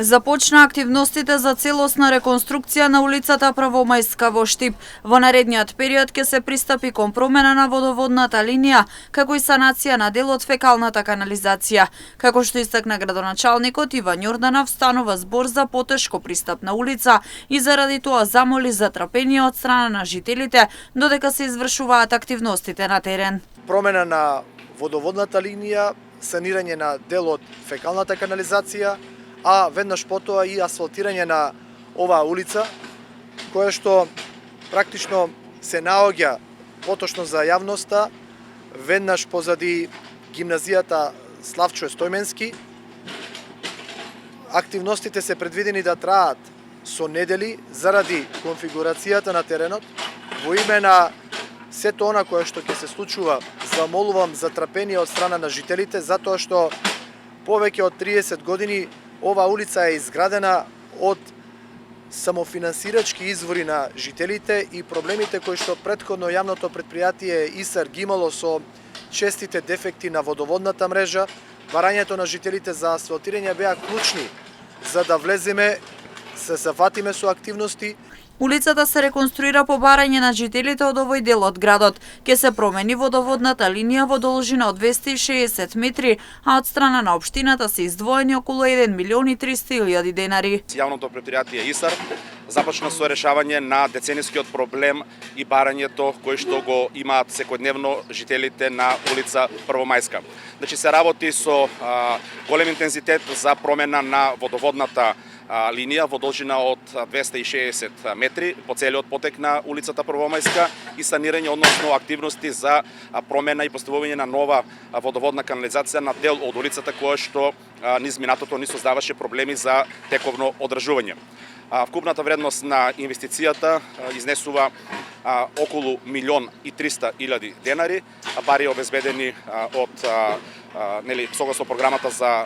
Започна активностите за целосна реконструкција на улицата Првомајска во Штип. Во наредниот период ќе се пристапи кон промена на водоводната линија, како и санација на дел од фекалната канализација. Како што истакна градоначалникот Иван Јорданов, станува збор за потешко пристапна улица и заради тоа замоли за трпение од страна на жителите додека се извршуваат активностите на терен. Промена на водоводната линија, санирање на дел од фекалната канализација, а веднаш потоа и асфалтирање на оваа улица, која што практично се наоѓа поточно за јавноста, веднаш позади гимназијата Славчо Стојменски. Активностите се предвидени да траат со недели заради конфигурацијата на теренот. Во име на сето она кое што ќе се случува, замолувам за трпение од страна на жителите, затоа што повеќе од 30 години оваа улица е изградена од самофинансирачки извори на жителите и проблемите кои што претходно јавното претпријатие ИСАР ги имало со честите дефекти на водоводната мрежа, барањето на жителите за асфалтирање беа клучни за да влеземе, се зафатиме со активности. Улицата се реконструира по барање на жителите од овој дел од градот. Ке се промени водоводната линија во должина од 260 метри, а од страна на општината се издвоени околу 1.300.000 денари. Јавното претпријатие ИСАР започна со решавање на деценискиот проблем и барањето кој што го имаат секојдневно жителите на улица Првомајска. Значи се работи со голем интензитет за промена на водоводната линија во должина од 260 метри по целиот потек на улицата Првомајска и санирање, односно активности за промена и поставување на нова водоводна канализација на дел од улицата која што низ минатото ни создаваше проблеми за тековно одржување. Вкупната вредност на инвестицијата изнесува околу 1.300.000 денари, бари обезбедени од согласно програмата за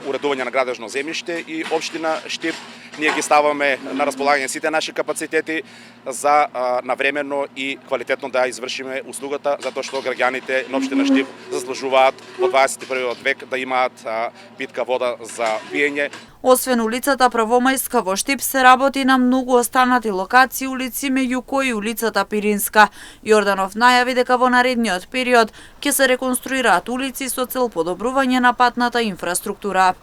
уредување на градежно земјиште и општина Штип. Ние ги ставаме на располагање сите наши капацитети за навремено и квалитетно да извршиме услугата, затоа што граѓаните на општина Штип заслужуваат во 21. век да имаат питка вода за пиење. Освен улицата Првомајска во Штип се работи на многу останати локации улици, меѓу кои улицата Пиринска. Јорданов најави дека во наредниот период ќе се реконструираат улици со цел подобрување на патната инфраструктура.